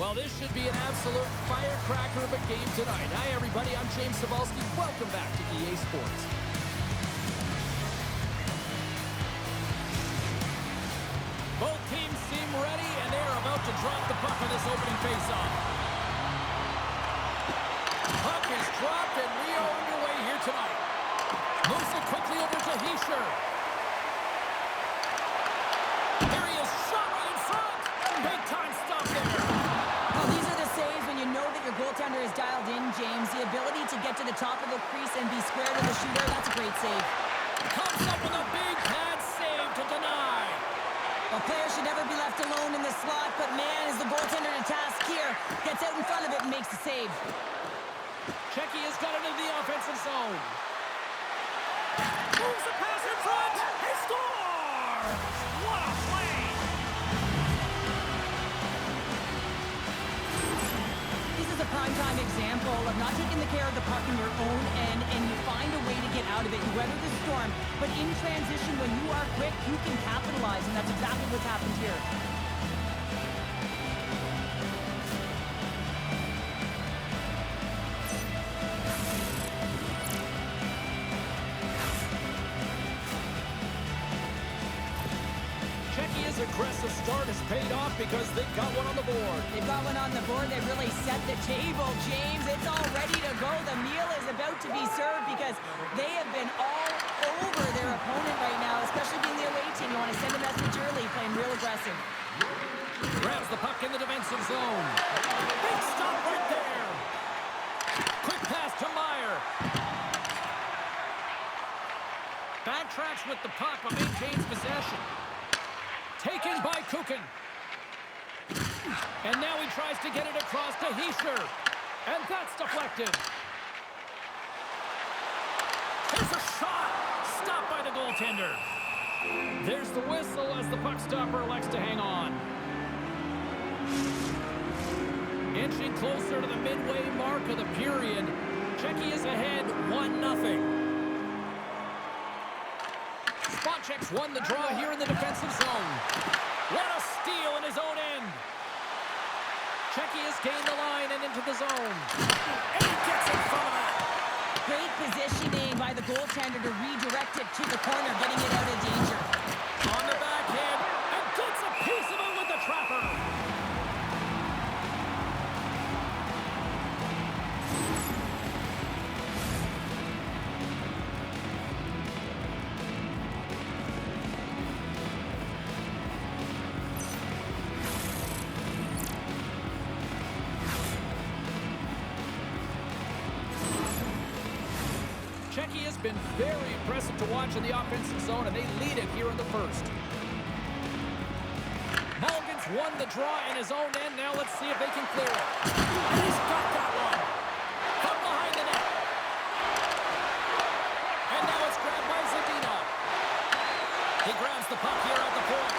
Well, this should be an absolute firecracker of a game tonight. Hi, everybody. I'm James Cebulski. Welcome back to EA Sports. Both teams seem ready, and they are about to drop the puck on this opening faceoff. Puck is dropped, and we are underway here tonight. Moves it quickly over to Hischier. Here he is, shot right in front. Big-time stop there. Well, these are the saves when you know that your goaltender is dialed in, James. The ability to get to the top of the crease and be square to the shooter, that's a great save. Comes up with a big pad save to deny. A player should never be left alone in the slot, but man, is the goaltender to task here. Gets out in front of it and makes the save. Checky has got it into the offensive zone. Moves the pass in front. He scores! What a play! This is a primetime example of not taking the care of the puck in your own end, and you find a way to get out of it. You weather the storm, but in transition, when you are quick, you can capitalize, and that's exactly what's happened here. Checky's aggressive start has paid off because they've got one on the board. They've got one on the board. They really set the table, James. It's all ready to go. The meal is about to be served because they have been all over their opponent right now, especially being the away team. You want to send a message early, playing real aggressive. Grabs the puck in the defensive zone. Big stop right there. Quick pass to Meyer. Backtracks with the puck but maintains possession. Taken by Kukin. And now he tries to get it across to Hischier. And that's deflected. There's a shot. Stopped by the goaltender. There's the whistle as the puck stopper elects to hang on. Inching closer to the midway mark of the period. Checky is ahead 1-0. Spotchek's won the draw here in the defensive zone. What a steal in his own end. Checky has gained the line and into the zone. And he gets in front of it. Great positioning by the goaltender to redirect it to the corner, getting it out of danger. On the backhand, and gets a piece of it with the trapper. Checky has been very impressive to watch in the offensive zone, and they lead it here in the first. Mulligan's won the draw in his own end. Now let's see if they can clear it. And he's got that one. From behind the net. And now it's grabbed by Zadina. He grabs the puck here at the point.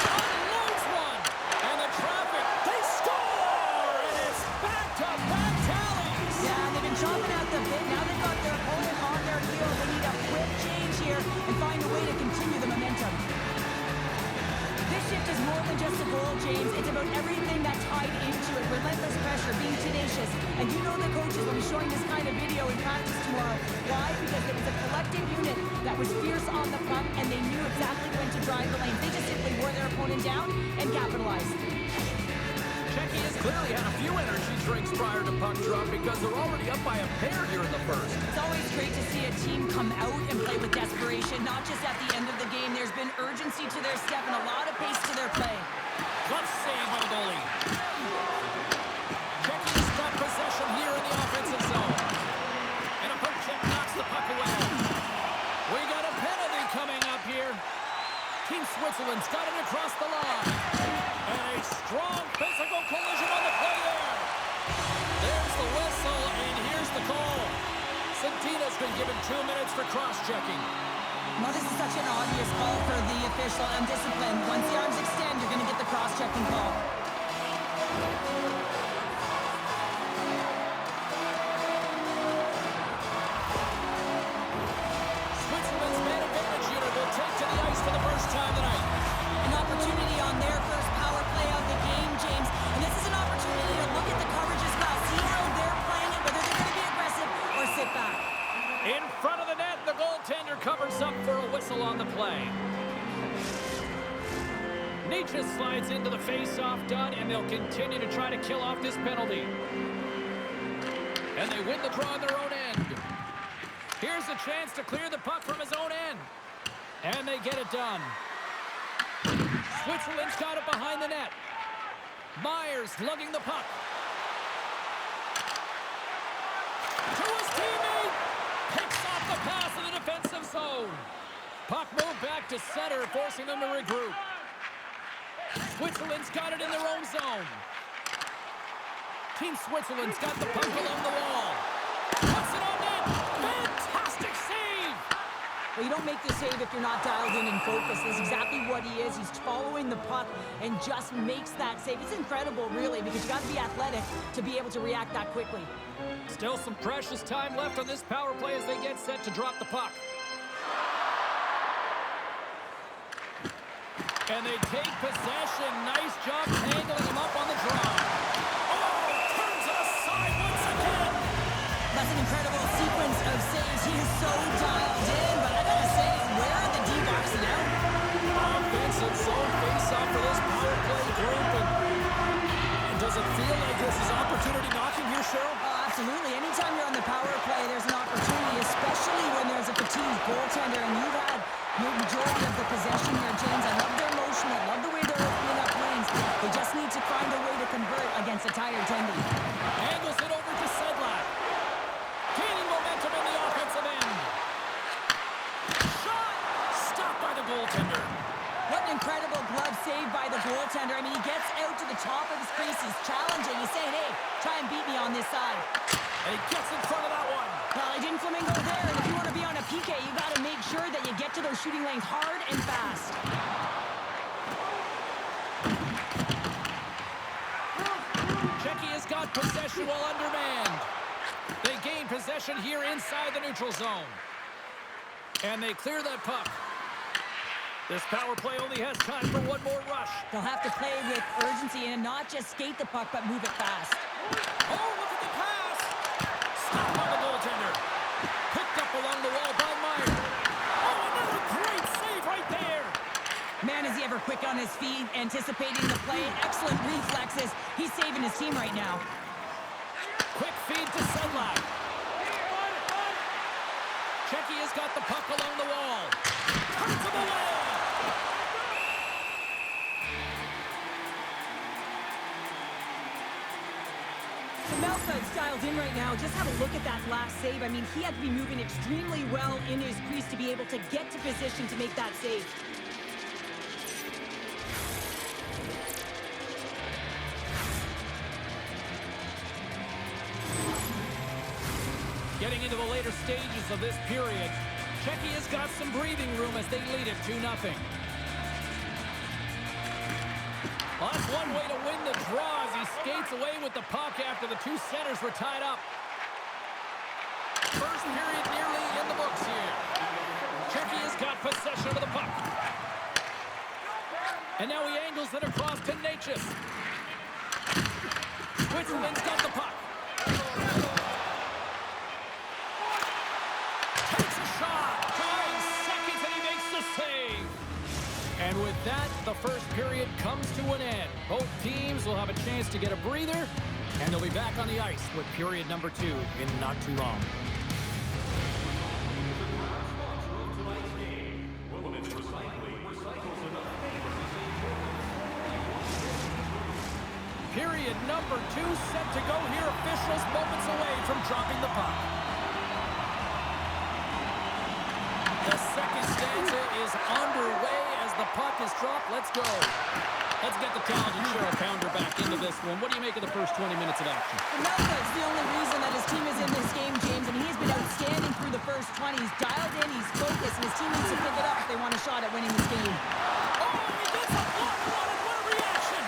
Unloads one. And the traffic. They score! And it's back-to-back tallies. Yeah, they've been chopping out the bit. Now they've got their opponent on their heels. They need a quick change here and find a way to continue the momentum. This shift is more than just a goal, James. It's about everything that tied into it. Relentless pressure, being tenacious. And you know the coaches will be showing this kind of video in practice tomorrow. Why? Because it was a collective unit that was fierce on the puck, and they knew exactly when to drive the lane. They just simply wore their opponent down and capitalized. Checky has clearly had a few energy drinks prior to puck drop because they're already up by a pair here in the first. It's always great to see a team come out and play with desperation, not just at the end of the game. There's been urgency to their step and a lot of pace to their play. Glove save by the goalie. Checky's got possession here in the offensive zone. And a poke check knocks the puck away. We got a penalty coming up here. Team Switzerland's got it across the line. And a strong physical collision on the play there. There's the whistle, and here's the call. Santina's been given 2 minutes for cross-checking. Well, this is such an obvious call for the official. Undisciplined. Once the arms extend, you're going to get the cross-checking call. Switzerland's man advantage unit will take to the ice for the first time tonight. An opportunity on their first power play of the game, James. And this is the play. Nietzsche slides into the face-off dud, and they'll continue to try to kill off this penalty. And they win the draw on their own end. Here's a chance to clear the puck from his own end. And they get it done. Switzerland's got it behind the net. Myers lugging the puck. To his teammate. Picks off the pass in the defensive zone. Puck moved back to center, forcing them to regroup. Switzerland's got it in their own zone. Team Switzerland's got the puck along the wall. Puts it on net. Fantastic save. Well, you don't make the save if you're not dialed in and focused. That's exactly what he is. He's following the puck and just makes that save. It's incredible, really, because you got to be athletic to be able to react that quickly. Still some precious time left on this power play as they get set to drop the puck. And they take possession. Nice job tangling him up on the draw. Oh, turns it aside once again. That's an incredible sequence of saves. He is so dialed in, but I gotta say, where are the D-backs now? Offensive zone face-off for this power play group. And does it feel like this is opportunity knocking here, Cheryl? Oh, absolutely. Anytime you're on the power play, there's an opportunity, especially when there's a fatigued goaltender, and you've had the majority of the possession here, James. I love their motion. I love the way they're opening up lanes. They just need to find a way to convert against a tired Tendy. Angles it over to Sedlak. Gaining momentum in the offensive end. Shot! Stopped by the goaltender. What an incredible glove save by the goaltender. I mean, he gets out to the top of his crease. He's challenging. He's saying, hey, try and beat me on this side. And he gets in front of that one. Well, he didn't flamingo there. And if you want to be on a PK, you got to make sure that you get to those shooting lanes hard and fast. Czechia's got possession while undermanned. They gain possession here inside the neutral zone. And they clear that puck. This power play only has time for one more rush. They'll have to play with urgency and not just skate the puck, but move it fast. Oh, look at the pass! Stopped by the goaltender. Picked up along the wall by Myers. Oh, another great save right there! Man, is he ever quick on his feet, anticipating the play. Excellent reflexes. He's saving his team right now. Quick feed to Sedlak. Czechia's got the puck along the wall. Turns him away! Melka's dialed in right now. Just have a look at that last save. I mean, he had to be moving extremely well in his crease to be able to get to position to make that save. Getting into the later stages of this period, Czechia's got some breathing room as they lead it 2-0. Well, that's one way to win the draw as he skates away with the puck after the two centers were tied up. First period nearly in the books here. Czechia's got possession of the puck. And now he angles it across to Natchez. Switzerland's got the puck. Takes a shot. 5 seconds and he makes the save. And with that, the first period comes to an end. Both teams will have a chance to get a breather, and they'll be back on the ice with period number 2 in not too long. Period number 2 set to go here. Officials moments away from dropping the puck. The second stanza is underway as the puck is dropped. Let's go. Let's get the talented Cheryl Pounder back into this one. What do you make of the first 20 minutes of action? Melka is the only reason that his team is in this game, James, and he's been outstanding through the first 20. He's dialed in, he's focused, and his team needs to pick it up if they want a shot at winning this game. Oh, he gets a block on it. What a reaction.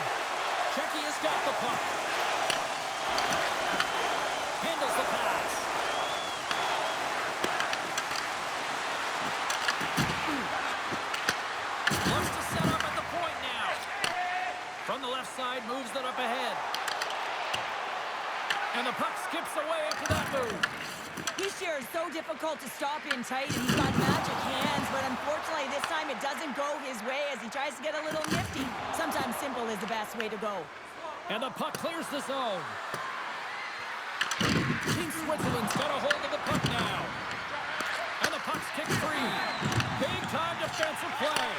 Czechia's got the puck. Handles the pass. Looks to set up at the point now. From the left side, moves it up ahead. And the puck skips away after that move. He shares so difficult to stop in tight, and he's got magic hands, but unfortunately this time it doesn't go his way as he tries to get a little nifty. Sometimes simple is the best way to go. And the puck clears the zone. Team Switzerland's got a hold of the puck now. And the puck's kicked free. Big time defensive play.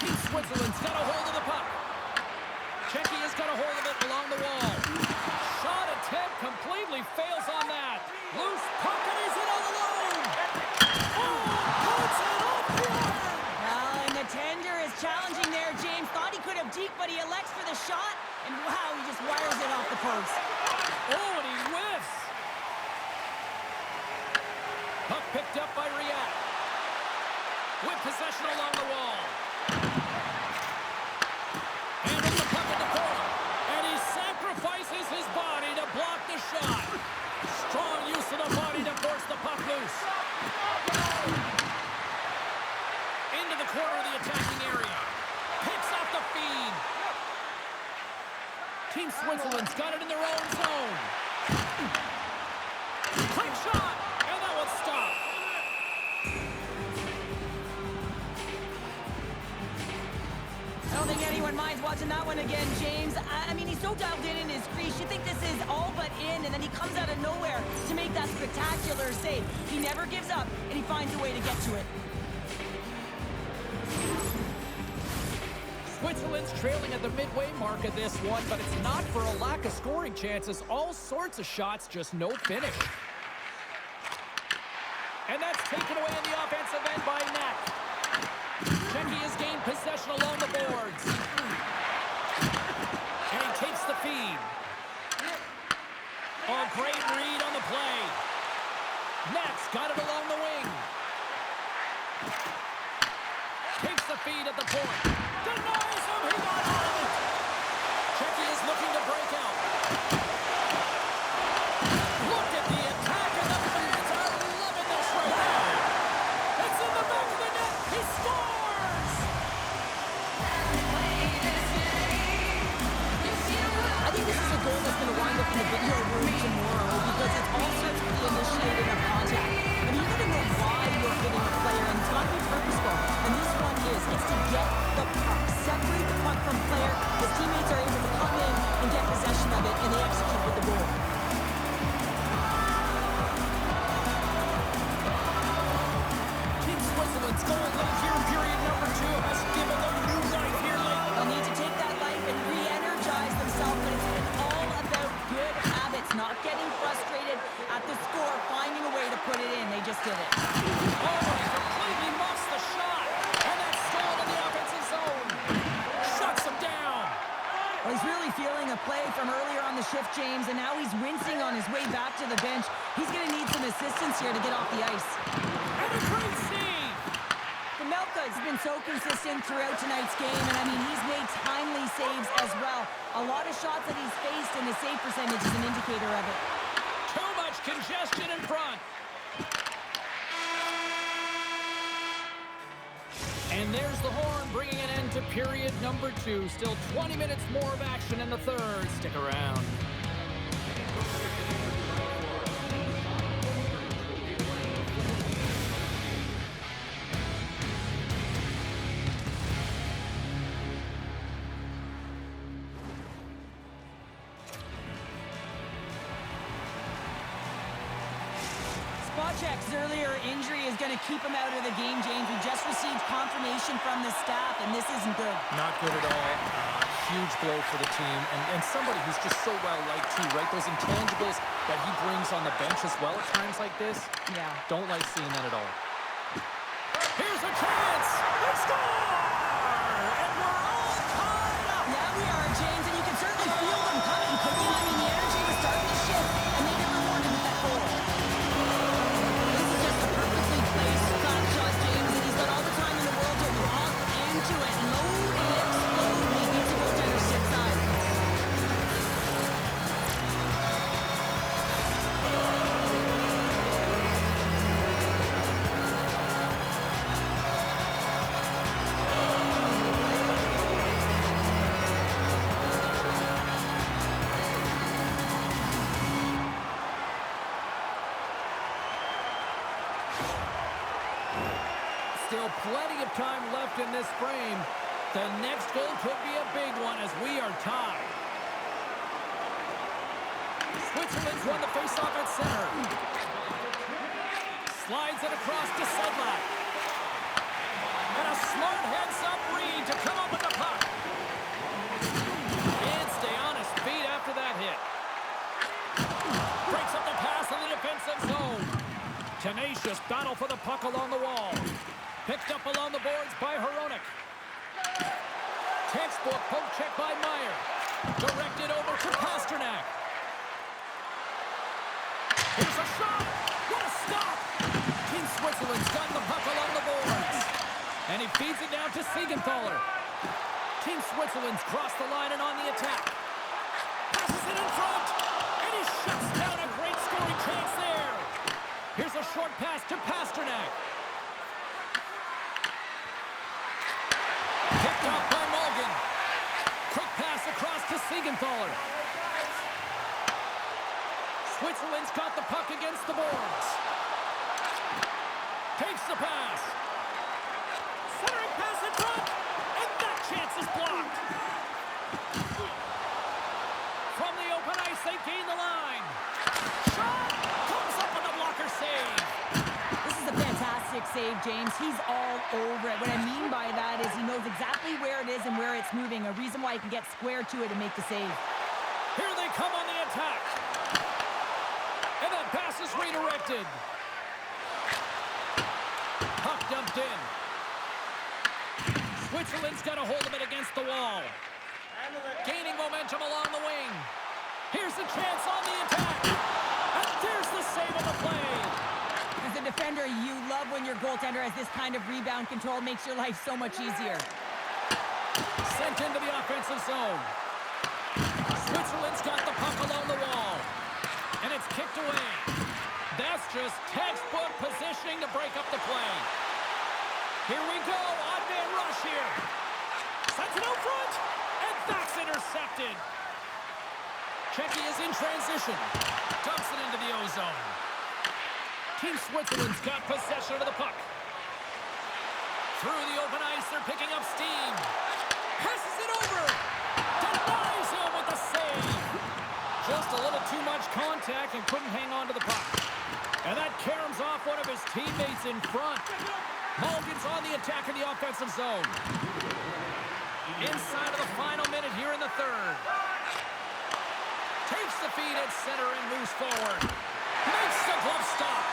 Team Switzerland's got a hold of the puck. Czechia has got a hold of it along the wall. Shot attempt completely fails on that. Loose puck and he's in all alone. Oh, puts it off the iron. Well, and the tender is challenging there, James. Thought he could have deked, but he elects for the shot. And wow, he just wires it off the post. Oh, and he whiffs. Puck picked up by Riat. With possession along the wall. Handles the puck at the point. And he sacrifices his body to block the shot. Strong use of the body to force the puck loose. Into the corner of the attacking area. Picks off the feed. Team Switzerland's got it in their own zone. Quick shot, and that one's stopped. I don't think anyone minds watching that one again, James. I mean, he's so dialed in his crease. You think this is all but in, and then he comes out of nowhere to make that spectacular save. He never gives up, and he finds a way to get to it. Switzerland's trailing at the midway mark of this one, but it's not for a lack of scoring chances. All sorts of shots, just no finish. And that's taken away in the offensive end by Net. Czechia has gained possession along the boards. And he takes the feed. Oh, great read on the play. Net's got it along the wing. Takes the feed at the point. Denies him, he got out of it. Czechia is looking to break out. Look at the attack, and the fans are loving this right now. It's in the back of the net. He scores! I think this is a goal that's going to wind up in the video room tomorrow because it's all sorts of the initiating of contact. I mean, you got to know why you're hitting a player, and it's got to be purposeful. And this one is, it's to get the puck, separate the puck from player. His teammates are able to come in and get possession of it, and they execute with the goal. Team Switzerland's goal late here in period number 2 has given them new life here late. They'll need to take that life and re-energize themselves, but it's been all about good habits, not getting frustrated at the score, finding a way to put it in. They just did it. Oh, he completely muffs the shot. And that's stolen in the offensive zone. Shuts him down. Well, he's really feeling a play from earlier on the shift, James, and now he's wincing on his way back to the bench. He's going to need some assistance here to get off the ice. And a great save. Melka has been so consistent throughout tonight's game, and I mean, he's made timely saves as well. A lot of shots that he's faced, and his save percentage is an indicator of it. Too much congestion in front. And there's the horn, bringing an end to period number 2. Still 20 minutes more of action in the third. Stick around. Spacek's earlier injury is going to keep him out of the game, James. We just received confirmation from the staff, and this isn't good. Not good at all. Huge blow for the team, and somebody who's just so well-liked too, right? Those intangibles that he brings on the bench as well at times like this. Yeah. Don't like seeing that at all. Here's a chance! They score! And we're all tied up! Yeah, we are, James, and you can certainly feel them coming. Quickly, I mean, the energy was starting to shift, and they get rewarded with that goal. This is just a perfectly placed flat shot, James, and he's got all the time in the world to walk into it, load and explode, and he beats the goaltender's stick side. Still plenty of time left in this frame. The next goal could be a big one as we are tied. Switzerland's won the face-off at center. Slides it across to Sedlak. And a smart heads-up read to come up with the puck. And stay on his feet after that hit. Breaks up the pass in the defensive zone. Tenacious battle for the puck along the wall. Picked up along the boards by Hronek. Textbook poke check by Meyer. Directed over to Pasternak. Here's a shot. What a stop. Team Switzerland's gotten the puck along the boards. And he feeds it down to Siegenthaler. Team Switzerland's crossed the line and on the attack. Passes it in front. And he shuts down a great scoring chance there. Here's a short pass to Pasternak. Picked off by Morgan. Quick pass across to Siegenthaler. Switzerland's got the puck against the boards. Takes the pass. Centering pass in front. And that chance is blocked. From the open ice, they gain the line. Shot! Comes up with a blocker save. This is a fantastic save, James. He's all over it. What I mean by that is he knows exactly where it is and where it's moving. A reason why he can get square to it and make the save. Here they come on the attack. And that pass is redirected. Puck dumped in. Switzerland's got a hold of it against the wall. Gaining momentum along the wing. Here's the chance on the attack. And there's the save of the play. As a defender, you love when your goaltender has this kind of rebound control. Makes your life so much easier. Sent into the offensive zone. Switzerland's got the puck along the wall. And it's kicked away. That's just textbook positioning to break up the play. Here we go. Odd-man rush here. Sends it out front. And that's intercepted. Checky is in transition. Dumps it into the O-zone. Team Switzerland's got possession of the puck. Through the open ice, they're picking up steam. Passes it over. Denies him with the save. Just a little too much contact and couldn't hang on to the puck. And that caroms off one of his teammates in front. Mulligan's on the attack in the offensive zone. Inside of the final minute here in the third. Takes the feed at center and moves forward. Makes the glove stop.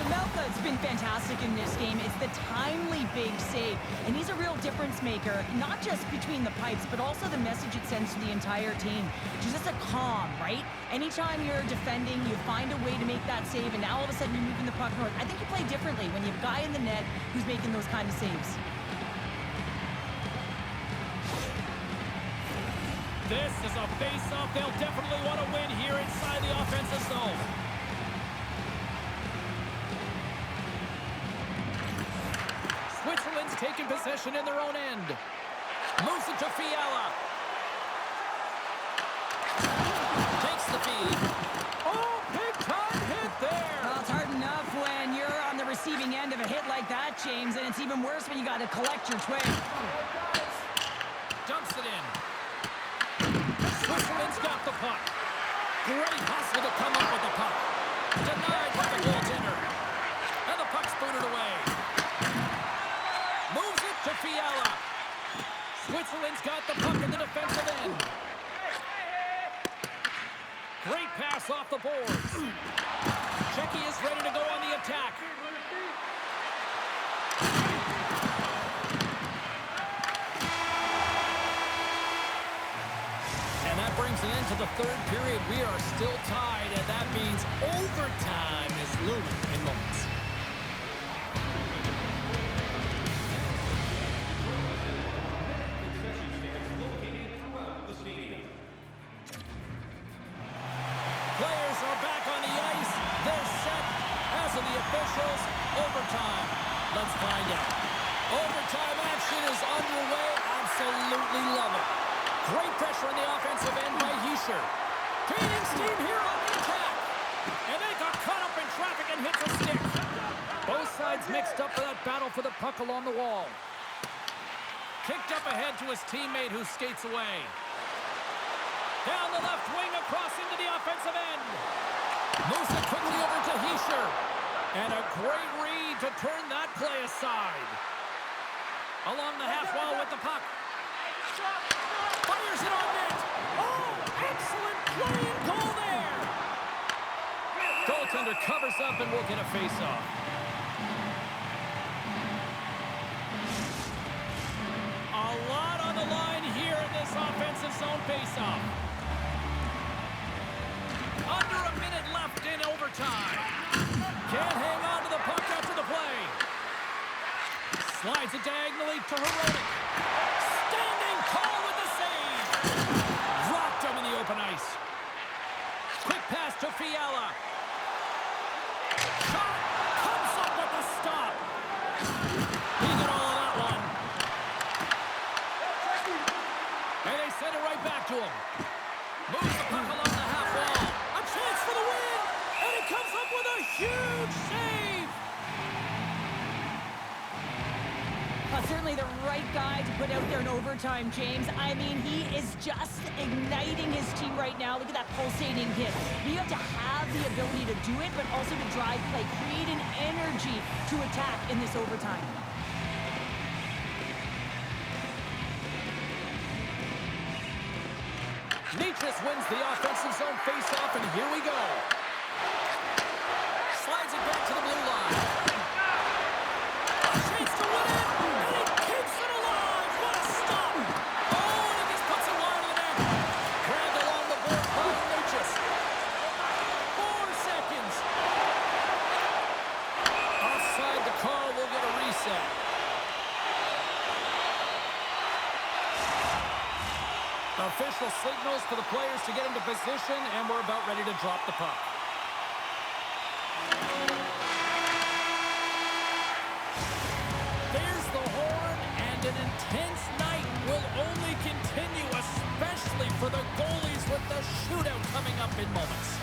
Melka's been fantastic in this game. It's the timely big save. And he's a real difference maker, not just between the pipes, but also the message it sends to the entire team. Just a calm, right? Anytime you're defending, you find a way to make that save, and now all of a sudden you're moving the puck north. I think you play differently when you have a guy in the net who's making those kind of saves. This is a face-off they'll definitely want to win here inside the offensive zone. Switzerland's taking possession in their own end. Moves it to Fiala. Takes the feed. Oh, big-time hit there. Well, it's hard enough when you're on the receiving end of a hit like that, James, and it's even worse when you got to collect your twig. Dumps it in. Switzerland's got the puck. Great hustle to come up with the puck. Denied by the goaltender. And the puck's booted away. Moves it to Fiala. Switzerland's got the puck in the defensive end. Great pass off the boards. Checky is ready to go on the attack. And that brings an end to the third period. We are still tied, and that means overtime is looming in moments. Players are back on the ice. They're set. As of the officials, overtime. Let's find out. Overtime action is underway. Absolutely love it. Great pressure on the offensive end by Hischier. Gaining steam here on the attack. sides mixed up for that battle for the puck along the wall. Kicked up ahead to his teammate who skates away. Down the left wing across into the offensive end. Moves it quickly over to Heischer. And a great read to turn that play aside. Along the half wall with the puck. Fires it on net. Oh, excellent play and goal there. Goaltender covers up and will get a face-off. A lot on the line here in this offensive zone face-off. Under a minute left in overtime. Can't hang on to the puck after the play. Slides it diagonally to Heroic. Standing tall with the save. Dropped him in the open ice. Quick pass to Fiala. Shot comes up with the stop. He got all of that one. And they send it right back to him. Moves the puck along the half wall. A chance for the win. And he comes up with a huge save. Certainly the right guy to put out there in overtime, James. I mean, he is just igniting his team right now. Look at that pulsating hit. You have to have the ability to do it, but also to drive play, create an energy to attack in this overtime. Nietzsche wins the offensive zone face-off, and here we go. Slides it back to the blue line. Chance to win it, and he keeps it alive. What a stop! Oh, and he just puts it wide of the net. Grabbed along the board by Nietzsche. 4 seconds. Offside the call, will get a reset. Official signals for the players to get into position, and we're about ready to drop the puck. There's the horn, and an intense night will only continue, especially for the goalies with the shootout coming up in moments.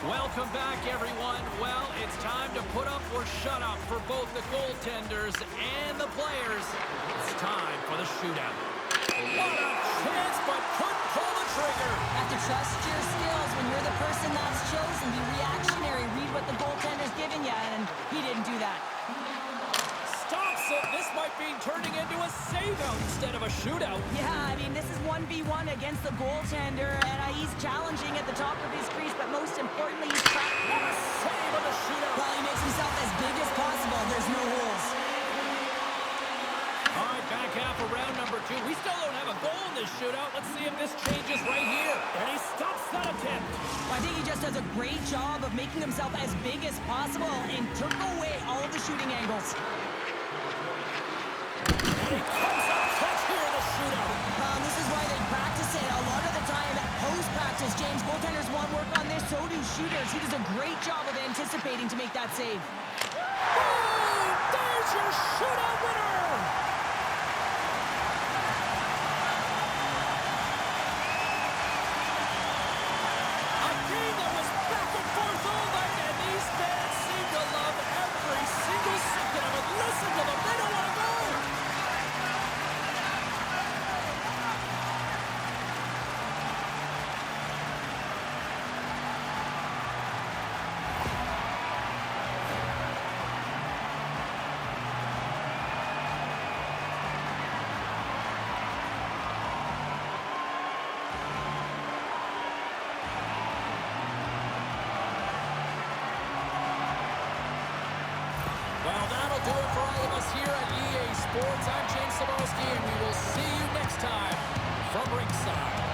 Welcome back, everyone. Well, it's time to put up or shut up for both the goaltenders and the players. It's time for the shootout. What a chance, but couldn't pull the trigger. Have to trust your skills when you're the person that's chosen. Be reactionary. Read what the goaltender's giving you, and he didn't do that. Stops it. This might be turning into a save-out instead of a shootout. Yeah, I mean, this is 1v1 against the goaltender, and he's challenging at the top of his crease, but most importantly, he's trying. What a save of a shootout. Well, he makes himself as big as possible. There's no holes. All right, back half of round number 2. We still don't have a goal in this shootout. Let's see if this changes right here. And he stops that attempt. I think he just does a great job of making himself as big as possible and took away all of the shooting angles. And he comes up clutch here in the shootout. This is why they practice it. A lot of the time, post-practice, James, goaltenders want work on this, so do shooters. He does a great job of anticipating to make that save. Boom! There's your shootout winner! A game that was back and forth all night, and these fans seem to love every single second of it. Listen to them, they don't want to go! Well, that'll do it for all of us here at EA Sports. I'm James Saborski, and we will see you next time from ringside.